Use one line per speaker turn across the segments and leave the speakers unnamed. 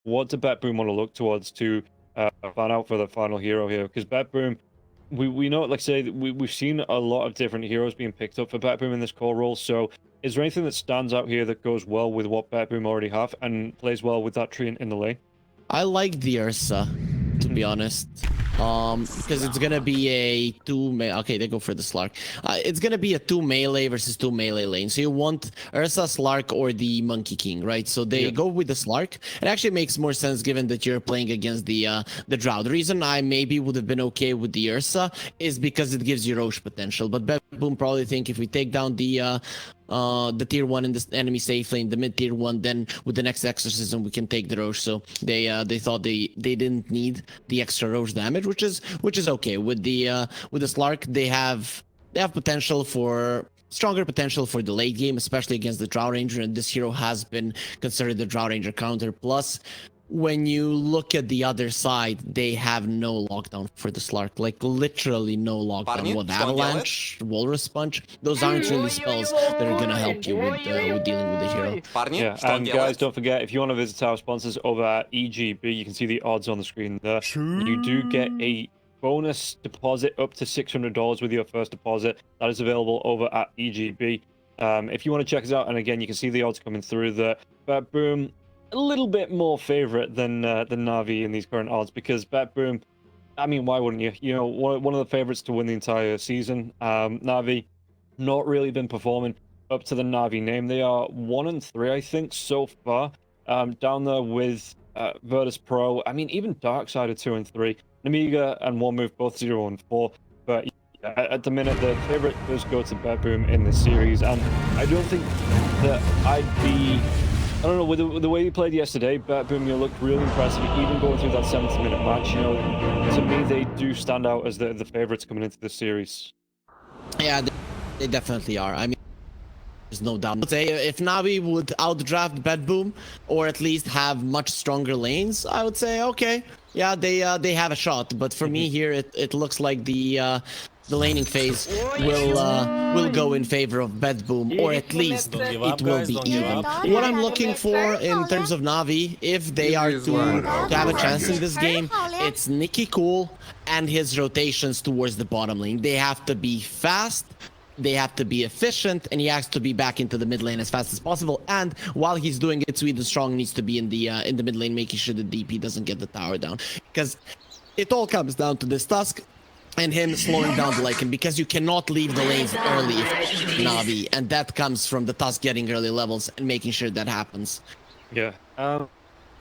what do Betboom want to look towards to find out for the final hero here? Because Betboom, we know, like say, we've seen a lot of different heroes being picked up for Betboom in this core role. So, is there anything that stands out here that goes well with what Betboom already have and plays well with that tree in the lane?
I like the Ursa, to be honest. Because it's gonna be a okay, they go for the Slark. It's gonna be a 2 melee versus 2 melee lane. So you want Ursa, Slark, or the Monkey King, right? So they go with the Slark. It actually makes more sense given that you're playing against the Drow. The reason I maybe would have been okay with the Ursa is because it gives you Roche potential. But Betboom probably think if we take down the tier 1 in the enemy safe lane, the mid tier 1, then with the next exorcism we can take the Roche. So they thought they didn't need the extra Roche damage, which is okay. With the Slark, they have potential for stronger potential for the late game, especially against the Drow Ranger, and this hero has been considered the Drow Ranger counter. Plus, when you look at the other side, they have no lockdown for the Slark, like literally no lockdown. What Avalanche, Walrus Punch, those aren't really spells that are gonna help you with dealing with the hero.
Yeah, and guys, don't forget, if you want to visit our sponsors over at EGB, you can see the odds on the screen there. You do get a bonus deposit up to $600 with your first deposit. That is available over at EGB. If you want to check us out, and again, you can see the odds coming through there. Betboom, a little bit more favorite than Navi in these current odds, because Betboom, I mean, why wouldn't you? You know, one of the favorites to win the entire season. Navi, not really been performing up to the Navi name. They are 1-3, I think, so far. Down there with Virtus Pro. I mean, even Darkseid are 2-3. Namiga and One Move both 0-4. But yeah, at the minute, the favorite does go to Betboom in this series, and I don't think that I don't know, with the way he played yesterday, Betboom, you looked really impressive, even going through that 70-minute match. You know, to me, they do stand out as the favorites coming into this series.
Yeah, they definitely are. I mean, there's no doubt. I'd say if Navi would outdraft Betboom, or at least have much stronger lanes, I would say, okay, yeah, they have a shot. But for me here, it looks like the laning phase will go in favor of Betboom, or at least it will be even. What I'm looking for in terms of Navi, if they are to have a chance in this game, it's Nicky Cool and his rotations towards the bottom lane. They have to be fast, they have to be efficient, and he has to be back into the mid lane as fast as possible. And while he's doing it, Swedenstrong needs to be in the mid lane, making sure the DP doesn't get the tower down, because it all comes down to this Tusk and him slowing down the Lycan, because you cannot leave the lanes early Navi, and that comes from the Tusk getting early levels and making sure that happens.
Yeah.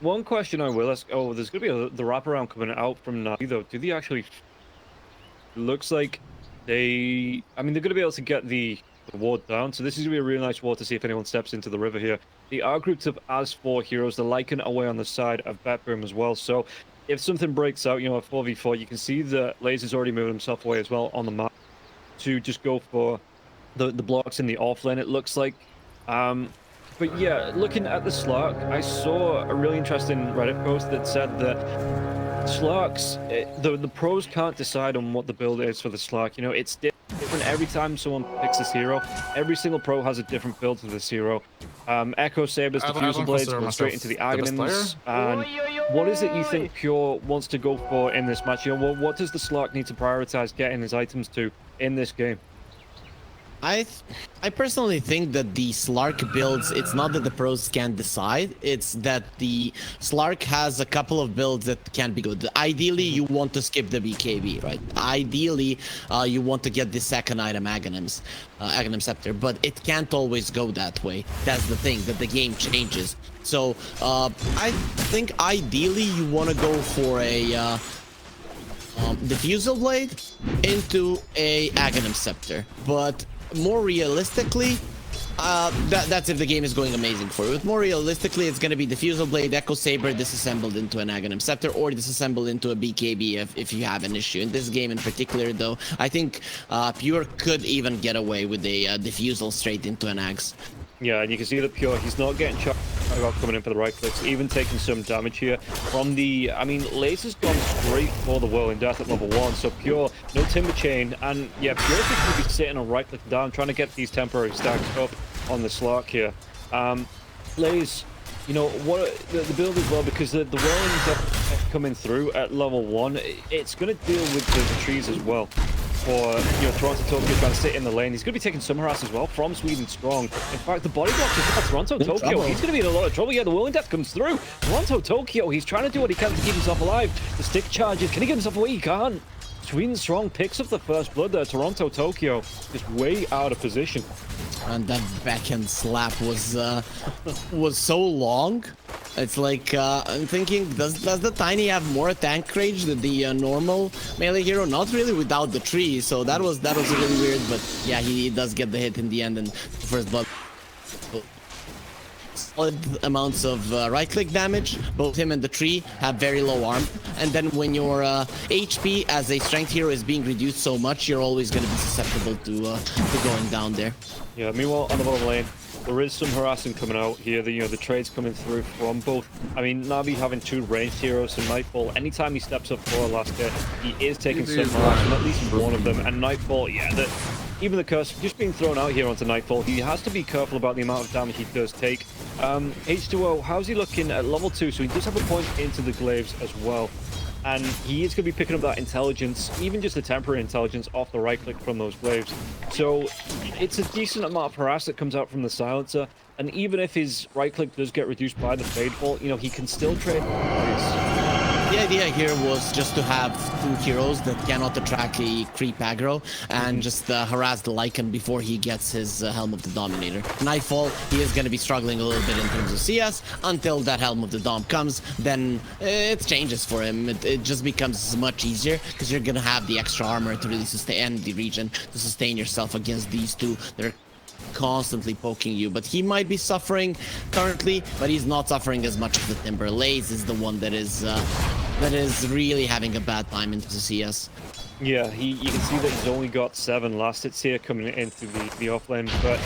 One question I will ask. Oh, there's gonna be the wraparound coming out from Navi though. Do they actually? Looks like they. I mean, they're gonna be able to get the ward down. So this is gonna be a really nice ward to see if anyone steps into the river here. They are grouped up as 4 heroes. The Lycan away on the side of Betboom as well. So if something breaks out, you know, a 4v4, you can see that laise is already moving himself away as well on the map to just go for the blocks in the off lane, it looks like. But yeah, looking at the Slark, I saw a really interesting Reddit post that said that Slarks, the pros can't decide on what the build is for the Slark. You know, it's different every time someone picks this hero. Every single pro has a different build for this hero. Echo Sabers, Diffusal Blades go straight into the Aghanims. And what is it you think Pure wants to go for in this match? You know, what does the Slark need to prioritize getting his items to in this game?
I personally think that the Slark builds, it's not that the pros can't decide, it's that the Slark has a couple of builds that can be good. Ideally, you want to skip the BKB, right? Ideally, you want to get the second item, Aghanim Scepter, but it can't always go that way. That's the thing, that the game changes. So, I think ideally you want to go for a Diffusal Blade into a Aghanim Scepter, but more realistically, that's if the game is going amazing for you. But more realistically, it's going to be Diffusal Blade, Echo Saber disassembled into an Aghanim Scepter, or disassembled into a BKB if you have an issue. In this game in particular, though, I think Pure could even get away with a Diffusal straight into an Axe.
Yeah, and you can see that Pure, he's not getting shot about coming in for the right clicks, even taking some damage here from the, I mean, laise has gone straight for the Whirling Death at level 1, so Pure, no Timber Chain, and yeah, Pure's just going to be sitting on right click down, trying to get these temporary stacks up on the Slark here. Laise, you know, what the build as well, because the whirling coming through at level 1, it's going to deal with the trees as well. For, you know, TORONTOTOKYO trying to sit in the lane. He's going to be taking some harass as well from swedenstrong. In fact, the body block is not TORONTOTOKYO. He's going to be in a lot of trouble. Yeah, the whirling death comes through. TORONTOTOKYO, he's trying to do what he can to keep himself alive. The stick charges. Can he get himself away? He can't. swedenstrong picks up the first blood there. TORONTOTOKYO is way out of position.
And that backhand slap was so long. It's like I'm thinking, does the Tiny have more tank range than the normal melee hero? Not really without the tree, so that was really weird. But yeah, he does get the hit in the end and first blood. Solid amounts of right-click damage. Both him and the tree have very low arm, and then when your HP as a strength hero is being reduced so much, you're always going to be susceptible to going down there.
Yeah. Meanwhile, on the bottom lane, there is some harassing coming out here. The trades coming through from both. I mean, Navi having 2 ranged heroes, and Nightfall. Anytime he steps up for a last hit, he is taking some harassment, at least one of them. And Nightfall, yeah, even the curse just being thrown out here onto Nightfall, he has to be careful about the amount of damage he does take. H2O, how's he looking at level 2? So he does have a point into the glaives as well. And he is going to be picking up that intelligence, even just the temporary intelligence, off the right click from those glaives. So it's a decent amount of harass that comes out from the silencer. And even if his right click does get reduced by the Fadefall, you know, he can still trade.
The idea here was just to have 2 heroes that cannot attract a creep aggro and just harass the Lycan before he gets his Helm of the Dominator. Nightfall, he is going to be struggling a little bit in terms of CS until that Helm of the Dom comes. Then it changes for him. It just becomes much easier because you're going to have the extra armor to really sustain the region, to sustain yourself against these 2. They're constantly poking you, but he might be suffering currently, but he's not suffering as much as the Timber. Laise is the one that is really having a bad time into the CS.
Yeah, you can see that he's only got 7 last hits here coming into the offlane, but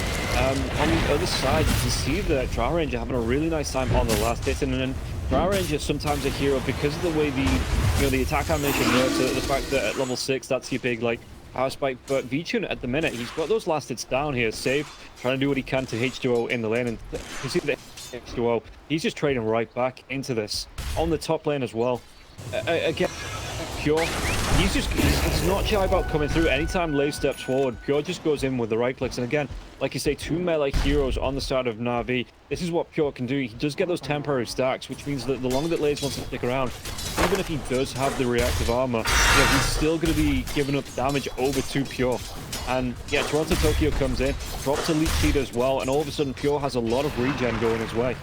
on the other side, you can see that Drow Ranger having a really nice time on the last hit, and then Drow Ranger is sometimes a hero because of the way the attack animation works, the fact that at level 6, that's your big, like, power spike. But Vichun at the minute, he's got those last hits down here. Save, trying to do what he can to H2O in the lane, and you see that H2O, he's just trading right back into this on the top lane as well. Again, Pure, he's not shy about coming through. Anytime laise steps forward, Pure just goes in with the right clicks. And again, like you say, 2 melee heroes on the side of Navi. This is what Pure can do. He does get those temporary stacks, which means that the longer that laise wants to stick around, even if he does have the reactive armor, you know, he's still going to be giving up damage over to Pure. And yeah, TORONTOTOKYO comes in, drops a leech seed as well, and all of a sudden Pure has a lot of regen going his way.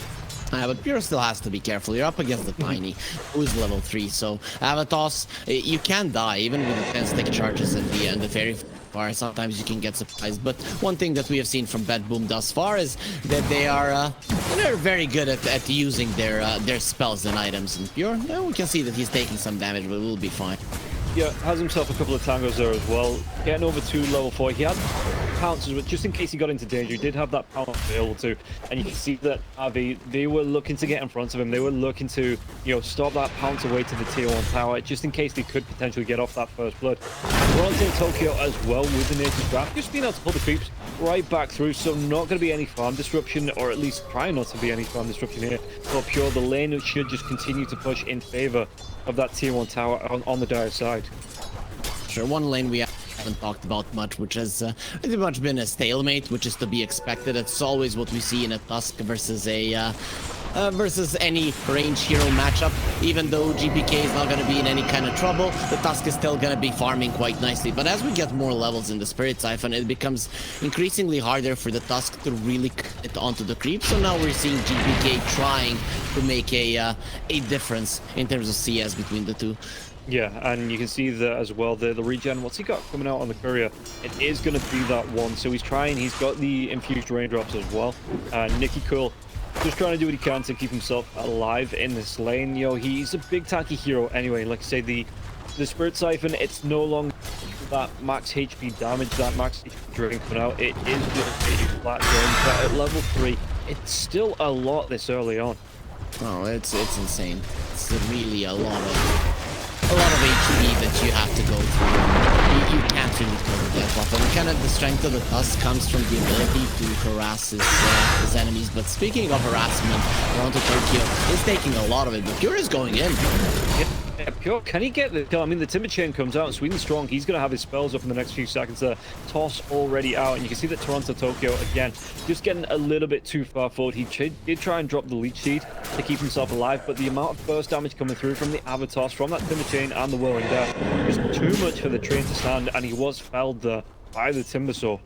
But Pure still has to be careful. You're up against the Tiny, who's level 3, so Avatos, you can die even with the 10 stick charges at the end, the very far. Sometimes you can get surprised, but one thing that we have seen from Betboom thus far is that they're very good at using their spells and items. And Pure, we can see that he's taking some damage, but we'll be fine.
Yeah, has himself a couple of tangos there as well. Getting over to level 4. He had pounces, but just in case he got into danger, he did have that pounce available to. And you can see that Navi, they were looking to get in front of him. They were looking to, you know, stop that pounce away to the tier 1 tower, just in case they could potentially get off that first blood. TORONTOTOKYO as well with the native draft, just being able to pull the creeps right back through, so not going to be any farm disruption, or at least try not to be any farm disruption here. For Pure, the lane should just continue to push in favor of that tier 1 tower on the dire side.
Sure, one lane we haven't talked about much, which has pretty much been a stalemate, which is to be expected. It's always what we see in a Tusk versus a versus any range hero matchup. Even though GPK is not going to be in any kind of trouble, the Tusk is still going to be farming quite nicely. But as we get more levels in the Spirit Siphon, it becomes increasingly harder for the Tusk to really get onto the creep. So now we're seeing GPK trying to make a difference in terms of CS between the 2.
Yeah, and you can see that as well, the regen, what's he got coming out on the courier? It is going to be that 1, so he's got the infused raindrops as well. Nicky cool, just trying to do what he can to keep himself alive in this lane. You know, he's a big tanky hero anyway. Like I say, the Spirit Siphon, it's no longer that max HP damage, that max HP drain coming out. It is just a flat drain, but at level 3, it's still a lot this early on.
Oh, it's insane. It's really a lot of HP that you have to go through. you can't really kill the death buff. And kind of the strength of the Tusk comes from the ability to harass his enemies. But speaking of harassment, TORONTOTOKYO is taking a lot of it, but Pure is going in.
Yeah, Pure, can he get the kill? I mean, the Timber Chain comes out, and swedenstrong, he's going to have his spells up in the next few seconds there. Toss already out, and you can see that TORONTOTOKYO, again, just getting a little bit too far forward. He did try and drop the leech seed to keep himself alive, but the amount of burst damage coming through from the Avatos, from that Timber Chain and the Whirling Death, was too much for the train to stand, and he was felled there by the Timbersaw.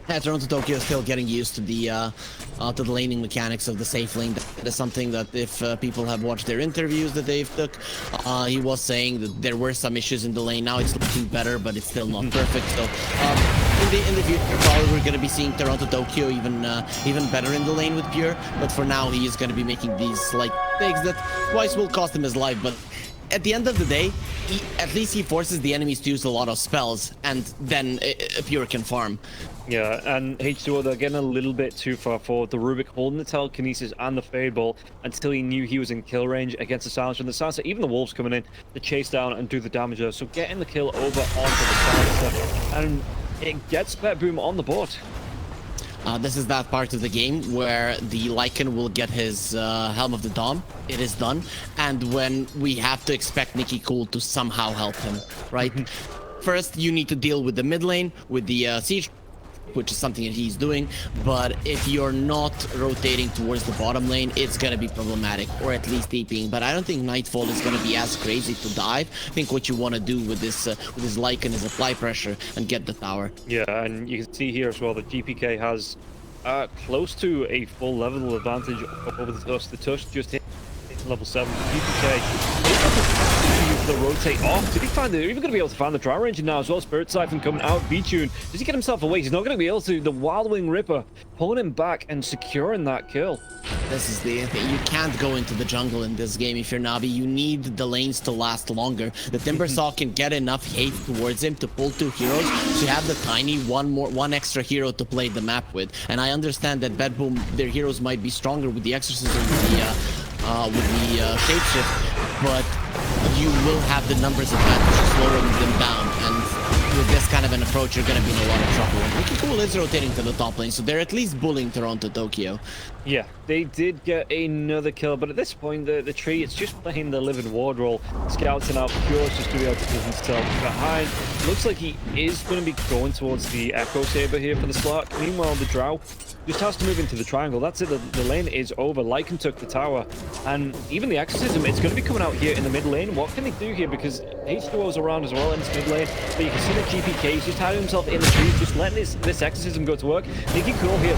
Yeah, TORONTOTOKYO is still getting used to the laning mechanics of the safe lane. That is something that if people have watched their interviews that they've took, he was saying that there were some issues in the lane. Now it's looking better, but it's still not perfect. So in the future, probably we're going to be seeing TORONTOTOKYO even better in the lane with Pure. But for now, he is going to be making these slight mistakes that twice will cost him his life. But at the end of the day, at least he forces the enemies to use a lot of spells, and then Pure can farm.
Yeah, and H2O, they're getting a little bit too far forward. The Rubik holding the telekinesis and the Fade Ball until he knew he was in kill range against the Silencer. And the Silencer, even the Wolves coming in to chase down and do the damage there. So getting the kill over onto the Silencer, and it gets Betboom on the board.
This is that part of the game where the Lycan will get his Helm of the Dawn. It is done. And when we have to expect Nicky to somehow help him, right? First, you need to deal with the mid lane, with the siege, which is something that he's doing. But if you're not rotating towards the bottom lane, it's going to be problematic, or at least TPing. But I don't think Nightfall is going to be as crazy to dive. I think what you want to do with this Lycan is apply pressure and get the tower.
Yeah, and you can see here as well that GPK has close to a full level advantage over the Tusk. The Tusk just hit level 7. GPK the rotate off. Did he find the, even going to be able to find the Dry Ranger now as well? Spirit Siphon coming out. V-Tune. Does he get himself away? He's not going to be able to. The Wild Wing Ripper pulling him back and securing that kill.
This is the thing. You can't go into the jungle in this game if you're Navi. You need the lanes to last longer. The Timbersaw can get enough hate towards him to pull 2 heroes. So you have the Tiny one extra hero to play the map with. And I understand that Betboom, their heroes might be stronger with the Exorcism, with the Shapeshift, but you will have the numbers advantage slowing them down, and with this kind of an approach, you're going to be in a lot of trouble. Nicky is rotating to the top lane, so they're at least bullying TORONTOTOKYO.
Yeah, they did get another kill, but at this point, the tree, it's just playing the living ward roll, scouting out Pure just to be able to put himself behind. Looks like he is going to be going towards the Echo Saber here for the Slark. Meanwhile, the Drow just has to move into the triangle. That's it, the lane is over. Lycan took the tower, and even the Exorcism, it's going to be coming out here in the mid lane. What can they do here? Because H2O's around as well in this mid lane, but you can see that GPK is just hiding himself in the trees, just letting this Exorcism go to work. Nicky here with the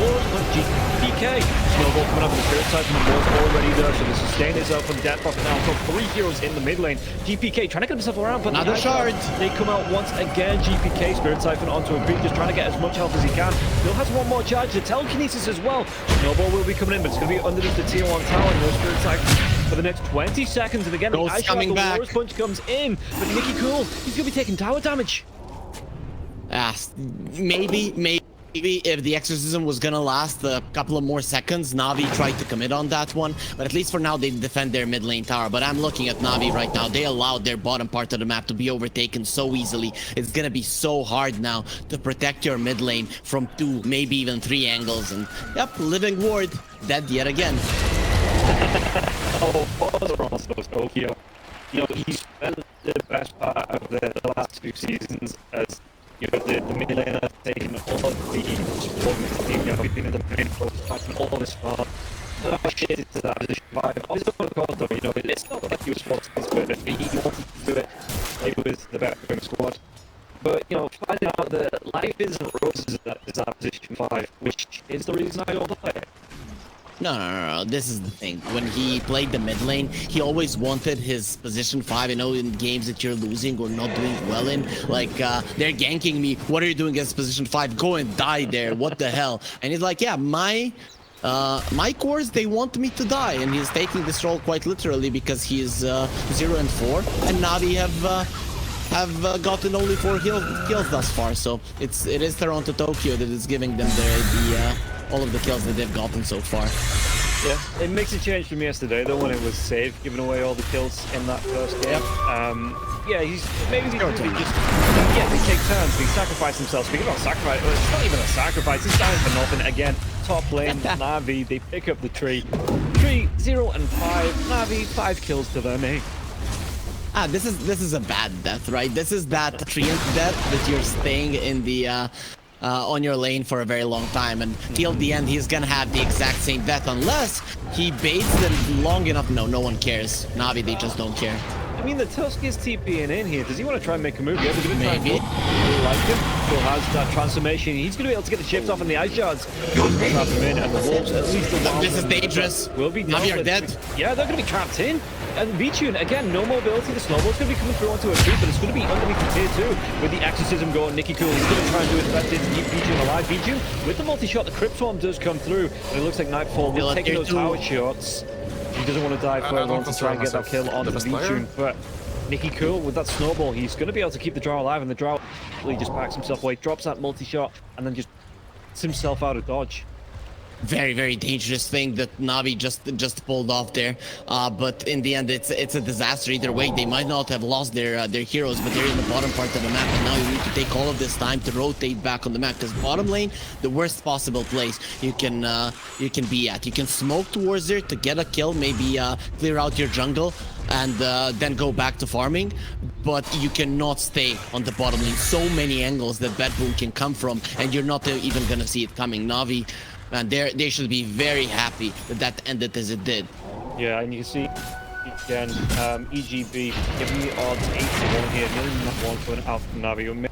wall, but GPK. Snowball coming up with the Spirit Side from the wall's already there, so the sustain is up for the Death Buff now. Got 3 heroes in the mid lane. GPK trying to get himself around, but
another shard.
They come out once again. GPK Spirit Siphon onto a creep, just trying to get as much health as he can. Still has one more charge. The telekinesis as well. Snowball will be coming in, but it's going to be underneath the tier 1 tower. No Spirit Siphon for the next 20 seconds. And again, the Ice Shot, the Walrus Punch comes in, but Nicky he's going to be taking tower damage.
Maybe if the Exorcism was gonna last a couple of more seconds, Navi tried to commit on that one, but at least for now they defend their mid lane tower. But I'm looking at Navi right now. They allowed their bottom part of the map to be overtaken so easily. It's gonna be so hard now to protect your mid lane from 2, maybe even 3 angles. And yep, Living Ward dead yet again.
Oh, Tokyo. You know, he spent the best part of the last 2 seasons as, you know, the mid laner taking all of the support team, you know, being in the main focus, fighting all of this far. Shit into that position 5. Obviously, though, you know, it's not like he was forced to do it, he wanted to do it. It was the Betboom squad. But, you know, finding out that life isn't roses at that position 5, which is the reason I don't play it.
No. This is the thing. When he played the mid lane, he always wanted his position 5. I know in games that you're losing or not doing well in, like, they're ganking me. What are you doing against position 5? Go and die there. What the hell? And he's like, yeah, my cores, they want me to die. And he's taking this role quite literally because he is 0 and 4. And Navi have gotten only 4 kills thus far. So it is TORONTOTOKYO that is giving them all of the kills that they've gotten so far.
Yeah, it makes a change from yesterday, though, when it was Save, giving away all the kills in that first game. Yeah, he's maybe just yeah, they take turns. He sacrificed himself. Speaking about sacrifice, it's not even a sacrifice. He's dying for nothing again. Top lane, Navi, they pick up the tree. 3, 0, and 5. Navi, 5 kills to them, eh?
This is a bad death, right? This is that treant death that you're staying in the on your lane for a very long time, and till the end he's gonna have the exact same death unless he baits them long enough. No one cares. Navi, they just don't care.
I mean, the Tusk is TPing in here. Does he want to try and make a move? Yeah, they're going to try
Maybe.
and like him. Still has that transformation. He's going to be able to get the chips off in the ice shards. Trap him in, and the wolves, at least the wild.
This is dangerous.
Will be
Navi are dead.
Yeah, they're going to be trapped in. And Vtune, again, no mobility. The snowball's going to be coming through onto a creep, but it's going to be underneath the tier 2 with the exorcism going. Nicky Cool is going to try and do his best to keep Vtune alive. Vtune, with the multi-shot, the Crypt Swarm does come through, and it looks like Nightfall will take those tower shots. He doesn't want to die further on to try and get that kill onto Vtune, but Nicky Cool with that snowball, he's going to be able to keep the Drow alive, and the Drow just backs himself away, drops that multi-shot, and then just gets himself out of dodge.
Very dangerous thing that Navi just pulled off there, but in the end it's a disaster either way. They might not have lost their heroes, but they're in the bottom part of the map, and now you need to take all of this time to rotate back on the map, because bottom lane, the worst possible place you can be at. You can smoke towards there to get a kill, maybe clear out your jungle, and then go back to farming, but you cannot stay on the bottom lane. So many angles that Betboom can come from, and you're not even gonna see it coming. Navi, and they should be very happy that ended as it did.
Yeah, and you can see again, EGB giving the odds 8 to 1 here, nearly not 1 for an out from Navi, or maybe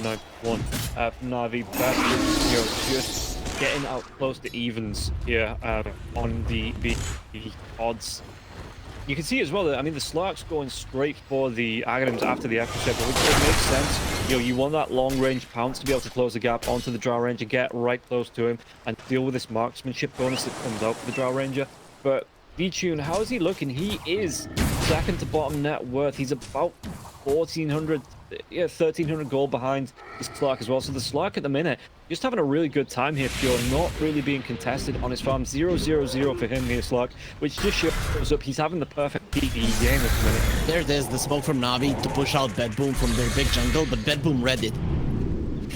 9 to 1 from Navi. But you know, just getting out close to evens here on the odds. You can see as well that, I mean, the Slark's going straight for the Aghanims after the Echo Step, which makes sense. You know, you want that long-range pounce to be able to close the gap onto the Drow Ranger, get right close to him, and deal with this marksmanship bonus that comes out for the Drow Ranger. But Vtune, how is he looking? He is second to bottom net worth. He's about 1,400, yeah, 1,300 gold behind the Slark as well. So the Slark at the minute, just having a really good time here, Pure, not really being contested on his farm. 0-0-0 for him here, Slark, which just shows up he's having the perfect PvE game at the minute.
There it is, the smoke from Navi to push out Betboom from their big jungle, but Betboom read it.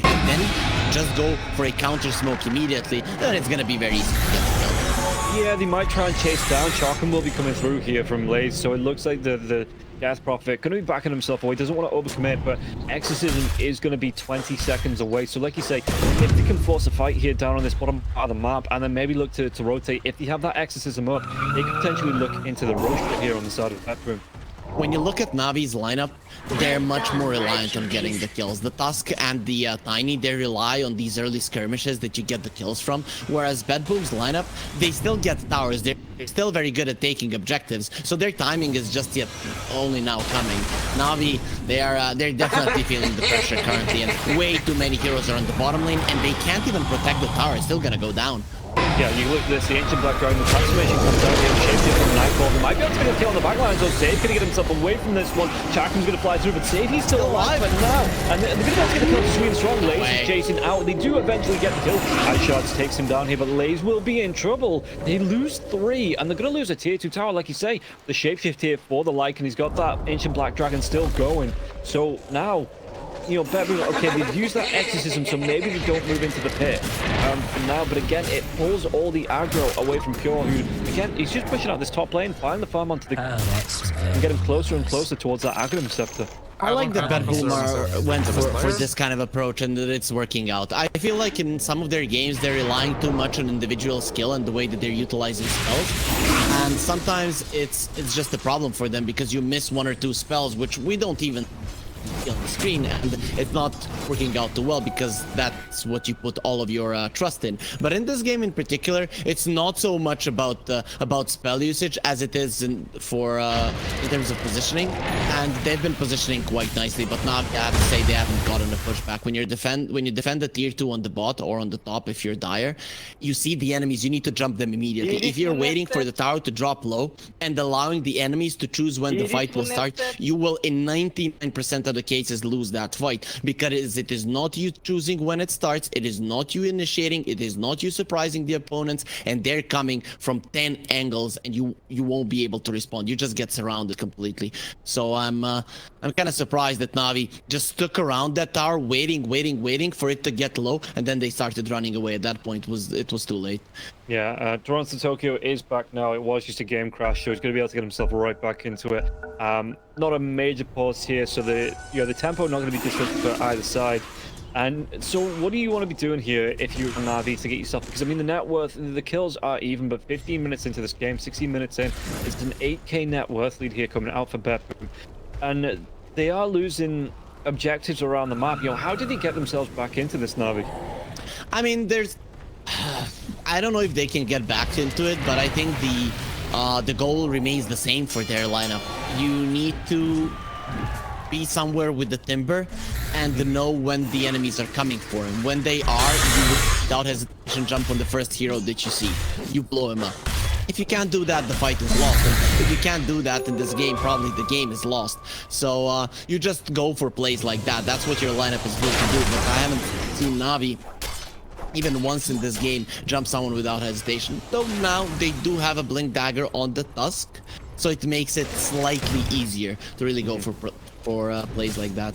And then just go for a counter smoke immediately, then it's gonna be very easy to get the kill.
Yeah, they might try and chase down. Sharkham will be coming through here from laise, so it looks like the Death Prophet going to be backing himself away. Doesn't want to overcommit, but Exorcism is going to be 20 seconds away. So like you say, if they can force a fight here down on this bottom part of the map, and then maybe look to rotate, if they have that Exorcism up, they could potentially look into the rush here on the side of the Betboom.
When you look at Navi's lineup, they're much more reliant on getting the kills. The Tusk and the Tiny, they rely on these early skirmishes that you get the kills from, whereas Betboom's lineup, they still get towers. They're still very good at taking objectives, so their timing is just yet only now coming. Navi, they're definitely feeling the pressure currently, and way too many heroes are on the bottom lane, and they can't even protect the tower. It's still gonna go down.
Yeah, you look at this, the Ancient Black Dragon, the transformation comes out here, shaped it from Nightfall. They might be able to get a kill on the backline, so Save going to get himself away from this one. Chakram's going to fly through, but Save, he's still alive for now. And they're going to be able to get a kill to Swedenstrong. Laise is chasing out. They do eventually get the kill. Ice Shards takes him down here, but Laise will be in trouble. They lose 3, and they're going to lose a tier 2 tower, like you say. The shapeshift here for the Lycan, he's got that Ancient Black Dragon still going. So now, you know, Betboom, okay, they've used that Exorcism, so maybe they don't move into the pit for now, but again, it pulls all the aggro away from Pure, who, again, he's just pushing out this top lane, find the farm onto the and get him closer and closer towards that Aghanim scepter.
I like that Betboom went for this kind of approach, and that it's working out. I feel like in some of their games, they're relying too much on individual skill and the way that they're utilizing spells, and sometimes it's just a problem for them because you miss 1 or 2 spells, which we don't even on the screen, and it's not working out too well because that's what you put all of your trust in. But in this game in particular, it's not so much about spell usage as it is in terms of positioning, and they've been positioning quite nicely, but now I have to say they haven't gotten a pushback. When you defend the tier 2 on the bot or on the top, if you're dire, you see the enemies, you need to jump them immediately. If you're waiting for the tower to drop low and allowing the enemies to choose when the fight will start, you will in 99% of the case cases lose that fight, because it is not you choosing when it starts, it is not you initiating, it is not you surprising the opponents, and they're coming from 10 angles, and you won't be able to respond. You just get surrounded completely. So I'm kind of surprised that Navi just stuck around that tower, waiting for it to get low, and then they started running away. At that point, it was too late.
Yeah, TORONTOTOKYO is back now. It was just a game crash, so he's going to be able to get himself right back into it. Not a major pause here, so the tempo not going to be disrupted for either side. And so what do you want to be doing here if you're Navi to get yourself, because I mean the net worth, the kills are even, but 15 minutes into this game, 16 minutes in, it's an 8k net worth lead here coming out for Betboom. And they are losing objectives around the map. You know, how did they get themselves back into this, Navi?
I mean, I don't know if they can get back into it, but I think the goal remains the same for their lineup. You need to be somewhere with the timber and know when the enemies are coming for him. When they are, you would, without hesitation, jump on the first hero that you see. You blow him up. If you can't do that, the fight is lost. And if you can't do that in this game, probably the game is lost. So you just go for plays like that. That's what your lineup is built to do. But I haven't seen Navi even once in this game jump someone without hesitation. Though now they do have a blink dagger on the Tusk, so it makes it slightly easier to really go for plays like that.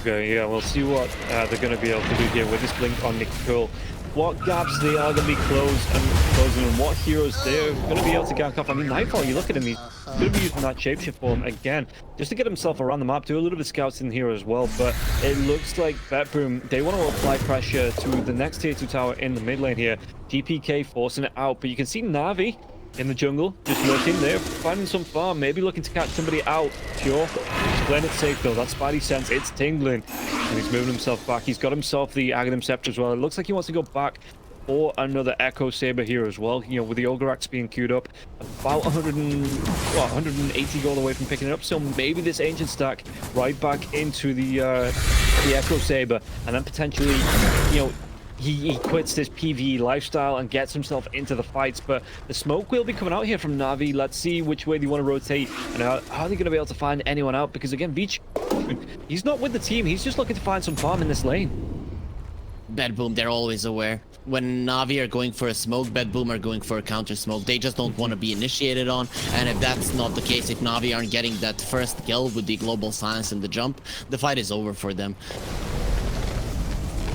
Okay, yeah, we'll see what they're going to be able to do here with this blink on Nicky. What gaps they are going to be closing, and what heroes they're going to be able to gank off. I mean, Nightfall, you look at him, he's going to be using that shapeshift form again, just to get himself around the map, do a little bit of scouting here as well. But it looks like Betboom, they want to apply pressure to the next tier 2 tower in the mid lane here. Dpc forcing it out, but you can see Navi in the jungle, just looking there, finding some farm, maybe looking to catch somebody out. Pure, he's playing it safe though, that Spidey sense, it's tingling, and he's moving himself back. He's got himself the Aghanim Scepter as well. It looks like he wants to go back for another Echo Saber here as well, you know, with the Ogre Axe being queued up, about 180 gold away from picking it up, so maybe this Ancient stack right back into the Echo Saber, and then potentially, you know, he quits this PvE lifestyle and gets himself into the fights. But the smoke will be coming out here from Navi. Let's see which way they want to rotate, and how are they going to be able to find anyone out, because again, Beach, he's not with the team, he's just looking to find some farm in this lane.
Betboom, they're always aware. When Navi are going for a smoke, Betboom are going for a counter smoke. They just don't want to be initiated on, and if that's not the case, if Navi aren't getting that first kill with the global silence and the jump, the fight is over for them.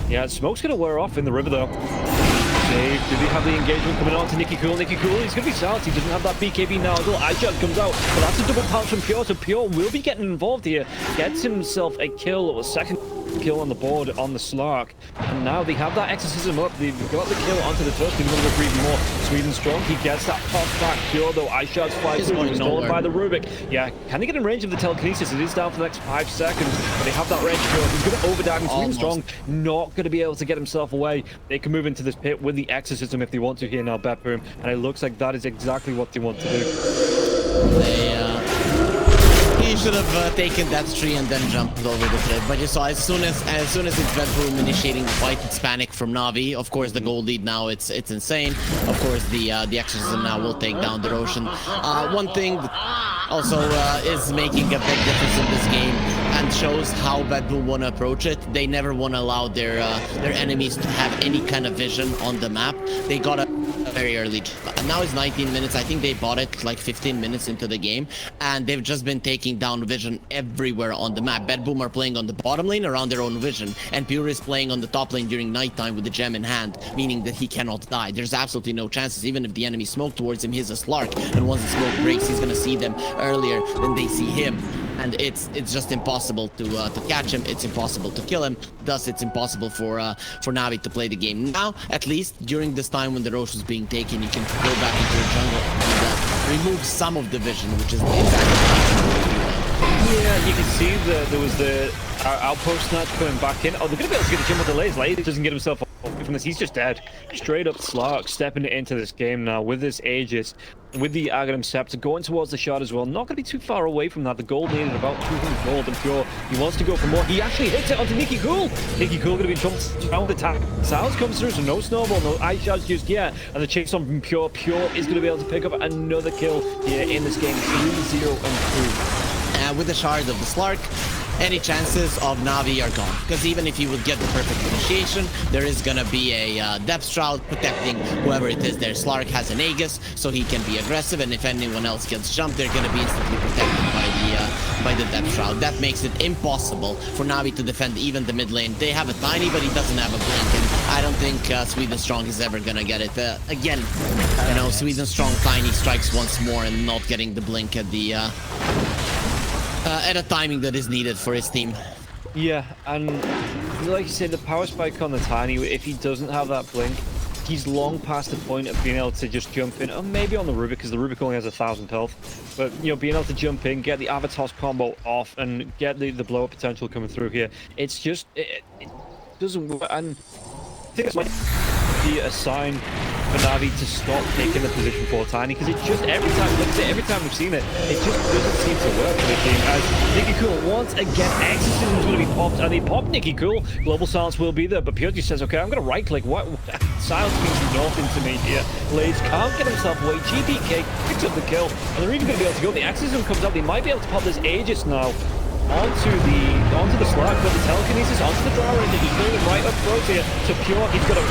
Yeah, smoke's going to wear off in the river though. Dave, do they have the engagement coming on to Nicky? Nicky, he's going to be silenced. He doesn't have that BKB now. Little iShot comes out, but that's a double pounce from Pure, so Pure will be getting involved here. Gets himself a kill, or a second kill on the board on the Slark, and now they have that exorcism up. They've got the kill onto the Tusk. They're going to go for even more. Swedenstrong, he gets that pop back. Pure though, iShot's flies through, stolen by the Rubik. Yeah, can they get in range of the telekinesis? It is down for the next 5 seconds, but they have that range. He's going to overdive, and Swedenstrong not going to be able to get himself away. They can move into this pit with the exorcism if they want to here now, Betboom, and it looks like that is exactly what they want to do.
He should have taken that tree and then jumped over the cliff. But you saw, as soon as it's Betboom initiating the fight, it's panic from Navi. Of course, the gold lead now, it's insane. Of course, the exorcism now will take down the Roshan. One thing that also is making a big difference in this game and shows how Betboom want to approach it. They never want to allow their enemies to have any kind of vision on the map. They got a very early. Now it's 19 minutes. I think they bought it like 15 minutes into the game, and they've just been taking down vision everywhere on the map. Betboom are playing on the bottom lane around their own vision, and Pure is playing on the top lane during nighttime with the gem in hand, meaning that he cannot die. There's absolutely no chances. Even if the enemy smoke towards him, he's a Slark, and once the smoke breaks, he's gonna see them earlier than they see him. And it's just impossible to catch him. It's impossible to kill him. Thus, it's impossible for Navi to play the game. Now, at least during this time when the Rosh was being taken, you can go back into the jungle and remove some of the vision, which is exactly.
Yeah, you can see that there was the outpost snatch coming back in. Oh, they're going to be able to get a gym with the laise. Laise doesn't get himself away from this. He's just dead. Straight up Slark stepping into this game now with this Aegis, with the Aghanim Scepter, going towards the shot as well. Not going to be too far away from that. The gold needed about 200 gold, and Pure, he wants to go for more. He actually hits it onto Nicky. Nicky going to be jumped around the attack. Sounds comes through, so no snowball, no ice shots just yet. And the chase on from Pure. Pure is going to be able to pick up another kill here in this game. 3-0 and 2.
With the shard of the Slark, any chances of Navi are gone. Because even if you would get the perfect initiation, there is gonna be a depth shroud protecting whoever it is there. Slark has an Aegis, so he can be aggressive, and if anyone else gets jumped, they're gonna be instantly protected by the depth shroud. That makes it impossible for Navi to defend even the mid lane. They have a tiny, but he doesn't have a blink, and I don't think swedenstrong is ever gonna get it. Again, you know, swedenstrong tiny strikes once more and not getting the blink at the at a timing that is needed for his team.
Yeah, and like you said, the power spike on the tiny, if he doesn't have that blink, he's long past the point of being able to just jump in, or maybe on the Rubik, because the Rubik only has 1,000 health. But, you know, being able to jump in, get the Avatos combo off, and get the blow-up potential coming through here, it's just, it doesn't work. And I think it's like be a sign for Navi to stop taking the position for Tiny, because it just, every time, like I say, every time we've seen it, it just doesn't seem to work for the team. As Nicky Cool, once again, Exorcism is going to be popped, and they pop Nicky Cool. Global Silence will be there, but Purity says, okay, I'm going to right-click. What? Silence means nothing to me here. Laise can't get himself away. GPK picks up the kill, and they're even going to be able to go. The Exorcism comes out. They might be able to pop this Aegis now onto the Slack, but the telekinesis onto the Drow Ranger, just building right up close here. So Pure, he's got a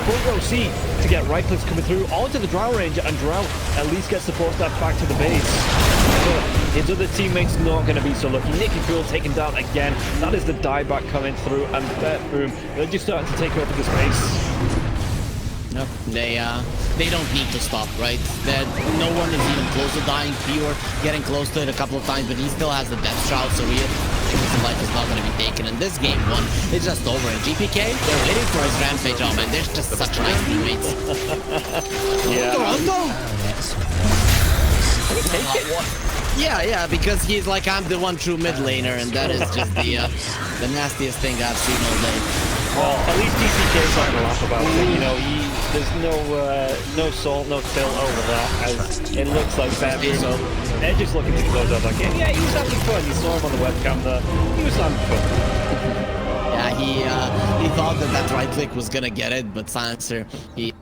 front row seat to get right clicks coming through onto the Drow Ranger, and Drow at least gets the force that back to the base. But his other teammates not going to be so lucky. Nicky Cool taken down again. That is the dieback coming through, and Betboom, they're just starting to take over the space.
No, they don't need to stop, right? No one is even close to dying. Pure getting close to it a couple of times, but he still has the death shroud, so his life is not going to be taken. And this game one is just over. And GPK, they're waiting for his rampage. Oh man, they're just such nice teammates.
Yeah.
Toronto.
Take it.
Yeah, because he's like, I'm the one true mid laner, and that is just the nastiest thing I've seen all day.
Well, at least DPK's not gonna laugh about it. You know, there's no salt, no tilt over that, as it looks like Betboom. They're just looking to close out that game. Yeah, he was having fun. You saw him on the webcam there. He was having fun.
Yeah, he thought that right click was gonna get it, but Silencer, he